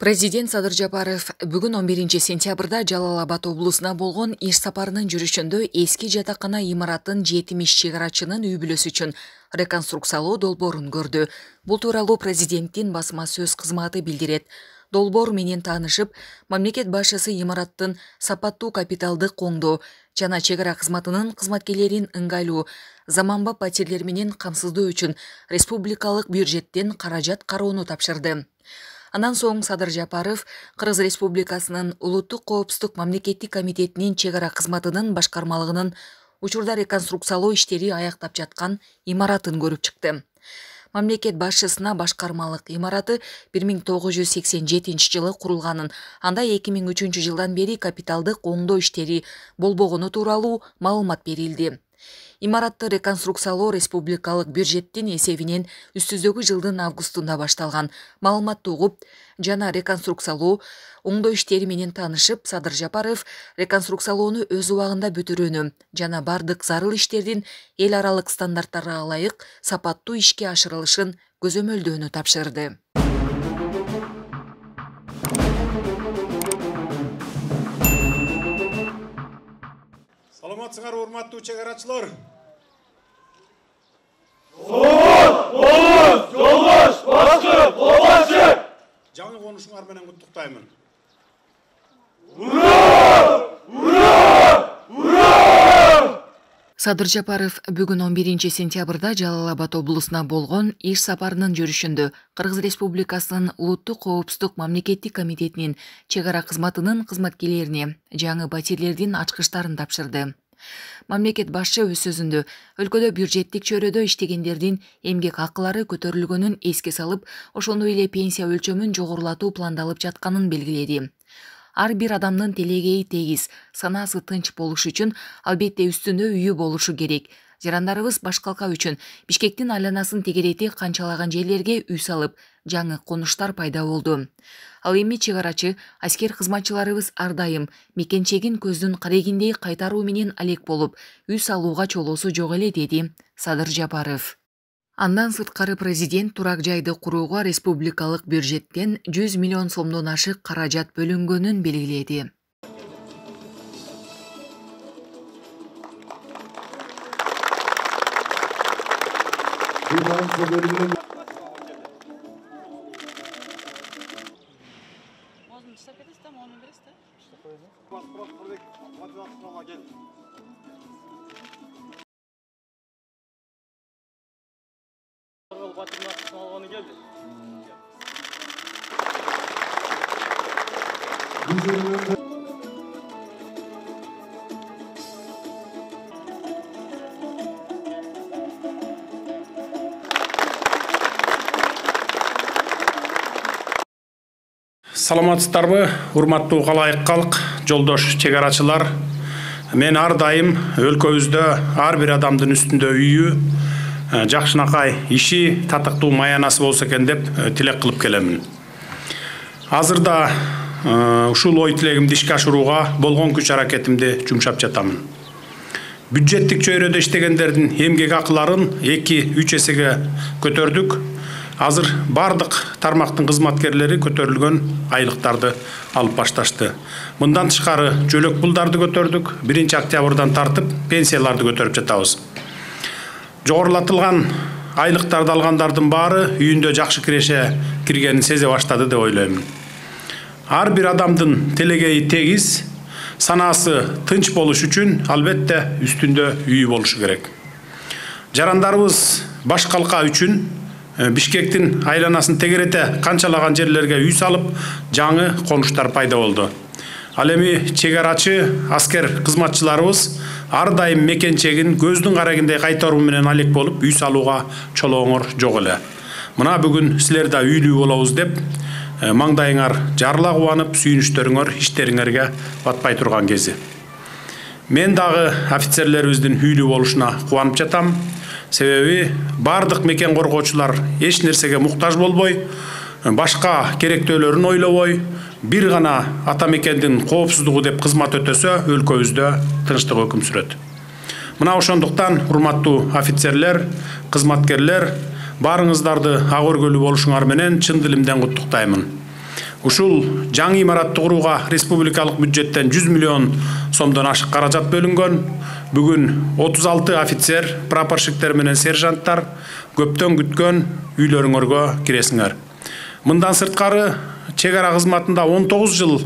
Президент Садыр Жапаров бүгін 11 сентябрда Жалал-Абад облысына болгон иш сапарынын жүрүшүндө эски жатакана имаратын 70 чыгарачынын үй бүлөсү үчүн реконструкциялоо долбоорун көрдү. Бул тууралуу президенттин басма сөз кызматы билдирет. Долбоор менен таанышып, мамлекет башчысы имараттын сапаттуу капиталдык коңдоо жана чегара кызматынын кызматкерлерин ыңгайлуу заманбап патерлер менен камсыздоо үчүн республикалык бюджеттен каражат кароону тапшырды. Андан соң Садыр Жапаров Кыргыз Республикасынын Улуттук коопсуздук мамлекеттик комитетинин чегара кызматынын башкармалыгынын учурда реконструкциялоо иштери аяктап жаткан имаратын көрүп чыкты. Мамлекет башчысына башкармалык имараты 1987 жылы курулганын, анда 2003 жылдан бери капиталдык оңдоо иштери болбогону тууралуу маалымат берилди. Имаратты реконструкциялоо республикалык бюджеттин эсебинен үстүздөгү жылдын августунда башталган. Маалыматты угуп жана реконструкциялоо оңдоо иштери менен таанышып, Садыр Жапаров реконструкциялоону өз убагында бүтүрүүнү жана бардык зарыл иштердин эл аралык стандарттарга ылайык сапаттуу ишке ашырылышын көзөмөлдөөнү тапшырды. Саламатсыңар, урматтуу чегарачылар. Жолдош, башкы, колбашы. Жаңы конушуңар менен куттуктаймын. Садыр Жапаров бүгүн 11 сентябрда Жалал-Абад облусуна болгон иш сапарынын жүрүшүндө Кыргыз Республикасынын Улуттук коопсуздук мамлекеттик комитетинин чегара кызматынын кызматкерлерине жаңы патерлердин ачкычтарын тапшырды. Мамлекет башчы өз сөзүндө өлкөдө бюджеттик чөйрөдө иштегендердин эмгек акылары көтөрүлгөнүн эске салып, ошондой эле пенсия өлчөмүн жогорулатуу пландалып жатканын белгиледи. Ар бир адамдын телегейи тегиз, санаасы тынч болуш үчүн албетте үстүндө үйү болушу керек. Жарандарыбыз башкалка үчүн Бишкектин айланасын тегерети канчалаган жерлерге үй салып, жаңы конуштар пайда болду. Ал эми чыгарачы, аскер кызматчыларыбыз ар дайым мекенчегин көздүн карегиндей кайтаруу менен алек болуп, үй салууга чолоосу жок эле, деди Садыр Жапаров. Андан сырткары президент турак жайды курууга республикалык бюджеттен 100 миллион сомдон ашык каражат бөлүнгөнүн белгиледи. Саламатсыздарбы, урматтуу калайык калк, жолдош чегарачылар. Мен ар дайым өлкөбүздө ар бир адамдын үстүндө үйү, жакшынакай иши, татыктуу маянасы болсо экен деп тилек кылып келемин. Азырда ушул ой тилегимди ишке ашырууга болгон күч аракетимди жумшап жатамын. Бюджеттик чөйрөдө иштегендердин эмгек акыларын 2-3 эсеге көтөрдүк. Азыр бардык тармактын кызматкерлери көтөрүлгөн айлыктарды алып башташты. Мындан тышкары жөлөк пулдарды көтөрдүк, 1 октябрдан тартып пенсияларды көтөрүп жатабыз. Жогорулатылган айлыктарды алгандардын баары үйүндө жакшы киреше киргенин сезе баштады деп ойлоймун. Ар бир адамдын телегейи тегиз, санаасы тынч болуш үчүн албетте үстүндө үйү болушу керек. Жарандарыбыз башкалка үчүн Бишкектин айланасын тегерете канчалаган жерлерге үй салып, жаңы конуштар пайда болду. Ал эми чегарачы, аскер кызматчыларыбыз ар дайым мекенчегин көздүн карагындай кайтаруу менен алек болуп, үй салууга чолооңор жок эле. Мына бүгүн силер да үйлүү болобуз деп, маңдайыңар жарыла кубанып, сүйүнүчтөрүңөр иштериңерге батпай турган кези. Мен дагы офицерлерибиздин үйлүү болушуна кубанып жатам. Себеби бардык мекен коргоочулар эч нерсеге муктаж болбой, башка керектөөлөрүн ойлобой, бир гана ата мекендин коопсуздугу деп кызмат өтөсө, өлкөбүздө тынчтык өкүм сүрөт. Мына ошондуктан урматтуу офицерлер, кызматкерлер, Барыңыздарды ак өргөлүү болушуңар менен чын дилимден куттуктаймын. Ушул жаңы имаратты курууга республикалык бюджеттен 100 миллион сомдон ашык каражат бөлүнгөн. Бүгүн 36 офицер, прапорщиктер менен сержанттар көптөн күткөн үйлөрүңөргө киресиңер. Мындан сырткары чек ара кызматында 19 жыл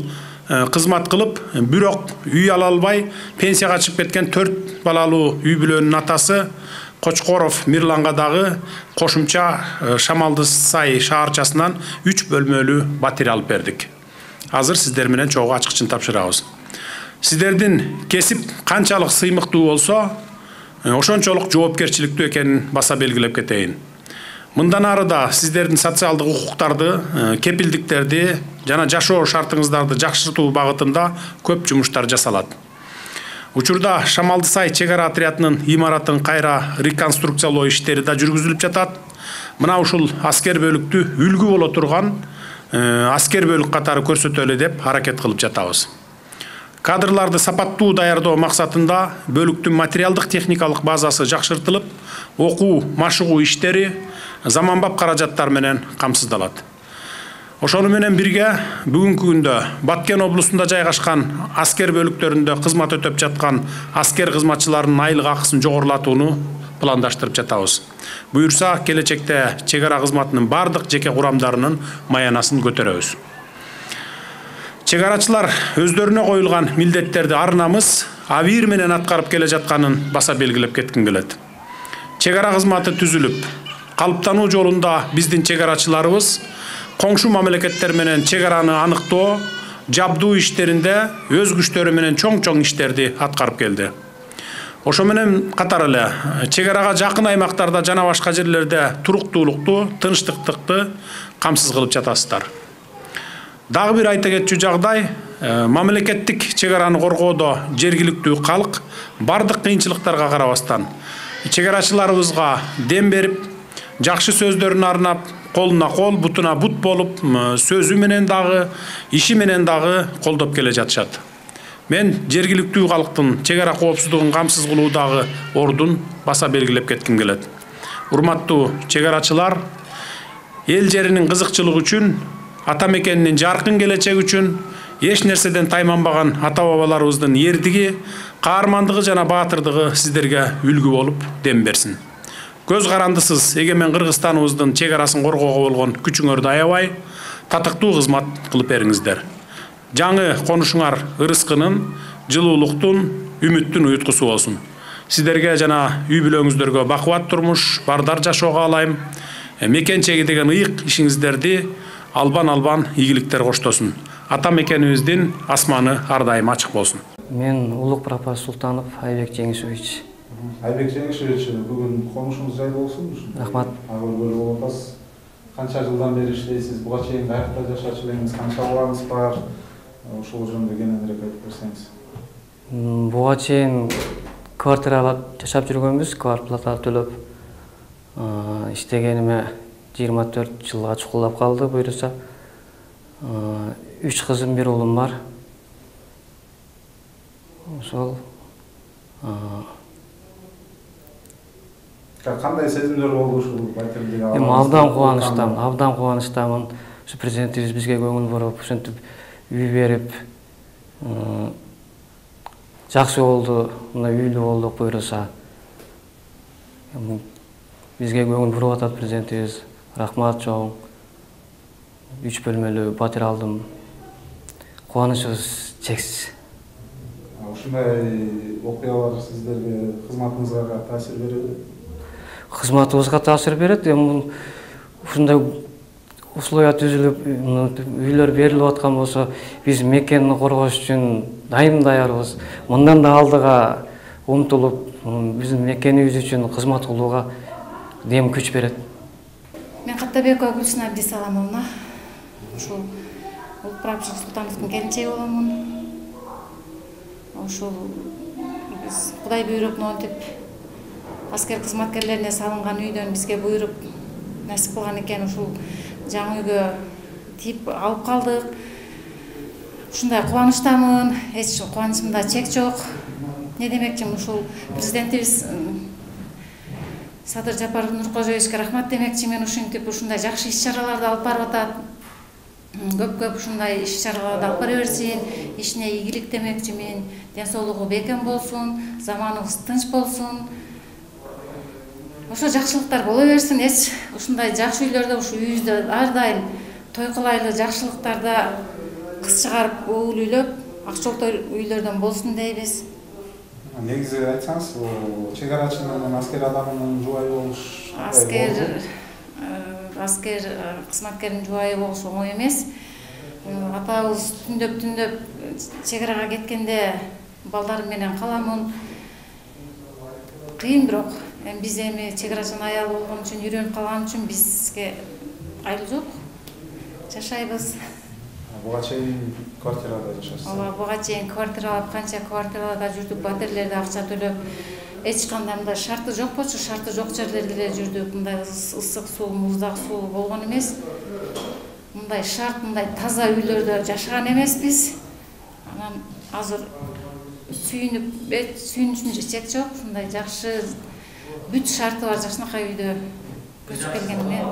кызмат кылып, бирок үй ала албай пенсияга чыгып кеткен 4 балалуу үй бүлөнүн атасы Кочкоров Мирланга дагы кошумча Шамалды Сай шаарчасынан 3 бөлмөлүү батир алып бердик. Азыр сиздер менен чогуу ачыкчын тапшырабыз. Сиздердин кесип канчалык сыймыктуу болсо, ошончолук жоопкерчиликтүү экенин баса белгилеп кетейин. Мындан ары да сиздердин социалдык укуктарды, кепилдиктерди жана жашоо шартыңыздарды жакшыртуу багытында көп жумуштар жасалат. Учурда Шамалды Сай чек ара отрядынын имаратын кайра реконструкциялоо иштери да жүргүзүлүп жатат. Мына ушул аскер бөлүктү үлгү боло турган аскер бөлүк катары көрсөтөлү деп аракет кылып жатабыз. Кадрларды сапаттуу даярдоо максатында бөлүктүн материалдык техникалык базасы жакшыртылып, окуу, машыгуу иштери заманбап каражаттар менен камсыздалат. Ошону менен бирге бүгүнкү күндө Баткен облусунда жайгашкан аскер бөлүктөрүндө кызмат өтөп жаткан аскер кызматчыларынын айлык акысын жогорулатууну пландаштырып жатабыз. Буюрса, келечекте чек ара кызматынын бардык жеке курамдарынын маянасын көтөрөбүз. Чек арачылар өздөрүнө коюлган милдеттерди ар намыс, абийир менен аткарып келе жатканын баса белгилеп кетким келет. Чек ара кызматы түзүлүп, калыптануу жолунда биздин чек арачыларыбыз коңшу мамлекеттер менен чек араны аныктоо, жабдуу иштеринде өз күчтөрү менен чоң иштерди аткарып келди. Ошо менен катар эле чек арага жакын аймактарда жана башка жерлерде туруктуулукту, тынчтыктыкты камсыз кылып жатасыздар. Дагы бир айта кетчү жагдай, мамлекеттик чек араны коргоодо жергиликтүү калк бардык кыйынчылыктарга карабастан чек арачыларыбызга дем берип, жакшы сөздөрүн арнап, колуна кол, бутуна бут болуп, сөзү менен дагы, иши менен дагы колдоп келе жатышат. Мен жергиликтүү калктын чек ара коопсуздугун камсыз кылуудагы ордун баса белгилеп кетким келет. Урматтуу чек арачылар, эл жеринин кызыкчылыгы үчүн, ата мекенинин жаркын келечеги үчүн эч нерседен тайманбаган ата бабаларыбыздын эрдиги, каармандыгы жана баатырдыгы сиздерге үлгү болуп дем берсин. Көз карандысыз эгемен Кыргызстаныбыздын чек арасын коргоого болгон күчүңөрдү аябай, татыктуу кызмат кылып бериңиздер. Жаңы конушуңар ырыскынын, жылуулуктун, үмүттүн уюткусу болсун. Сиздерге жана үй бүлөңүздөргө бакубат турмуш, бардар жашоо каалайм. Мекенчеги деген ыйык ишиңиздерди албан ийгиликтер коштосун. Ата мекенибиздин асманы ар дайым ачык болсун. Мен Улук Прапас Султанов Айбек Жеңишевич. Айбек Жеңишевич, бүгүн конушуңуз жайлуу болсун. Рахмат. Агыл бөлүп атасыз. Канча жылдан бери иштейсиз? Буга чейин каякта жашачу элеңиз, канча балаңыз бар? Ошол жөнүндө кененирээк айтып берсеңиз. Буга чейин квартирада жашап жүргөнбүз, квартплата төлөп. Иштегениме 24 жылга чукулдап калды, буюрса. 3 кызым, 1 уулум бар. Ошол кандай сезимдер болду ушул батирдиги алганда? Эми абдан кубанычтамын. Ушу президентибиз бизге көңүл буруп, ушинтип үй берип, жакшы болду, мына үйлүү болдук буюрса. Бизге көңүл буруп атат президентибиз. Рахмат чоң. 3 бөлмөлүү батир алдым. Кубанычыбыз чексиз. Ушундай окуялар сиздерге кызматыңызга таасир береби? Кызматыбызга таасир берет. Ушундай условия түзүлүп, үйлөр берилип аткан болсо, биз мекенди коргош үчүн дайым даярбыз. Мындан да алдыга умтулуп, биздин мекенибиз үчүн кызмат кылууга дем күч берет. Мен Каттабекова Гүлсина Абдисаламовна. Ушул Улук Прапас Султановдун келинчеги боломун. Ушул биз Кудай буйруп, монтип аскер кызматкерлерине салынган үйдөн бизге буйруп насип кылган экен. Ушул жаңы үйгө тип алып калдык. Ушундай кубанычтамын. Эч кубанычымда чек жок. Не демекчимин, ушул президентибиз Садыр Жапар Нуркожоевичке рахмат демекчимин. Ушинтип ушундай жакшы иш-чараларды алып барып атат. көп ушундай иш чараларды алып бара берсин, ишине ийгилик демекчимин, ден соолугу бекем болсун, заманыбыз тынч болсун. Ошо жакшылыктар боло берсин. Эч ушундай жакшы үйлөрдө, ушу үйүбүздө ар дайым той кылайлы жакшылыктарда кыз чыгарып, уул үйлөп, акчолтой үйлөрдөн болсун дейбиз. Негизи айтсаңыз, чек арачы менен аскер адамынын жубайы болуш Аскер кызматкердин жубайы болуш оңой эмес. Атабыз түндөп чек арага кеткенде балдарым менен каламын. Кыйын бирок биз эми чек арачынын аялы болгон үчүн, үйрөнүп калган үчүн бизге айыл жок. Жашайбыз. Буга чейин квартирада жашайсыз. Ооба, буга чейин квартиралап, канча квартираларда жүрдүк, батирлерде акча төлөп, эч кандай мындай шарты жок болчу, шарты жок жерлерде эле жүрдүк. Мындай ысык суу, муздак суу болгон эмес. Мындай шарт, мындай таза үйлөрдө жашаган эмеспиз. Анан азыр сүйүнүчүн чек жок, мындай жакшы бүт шарты бар жакшынакай үйдө көчүп келгениме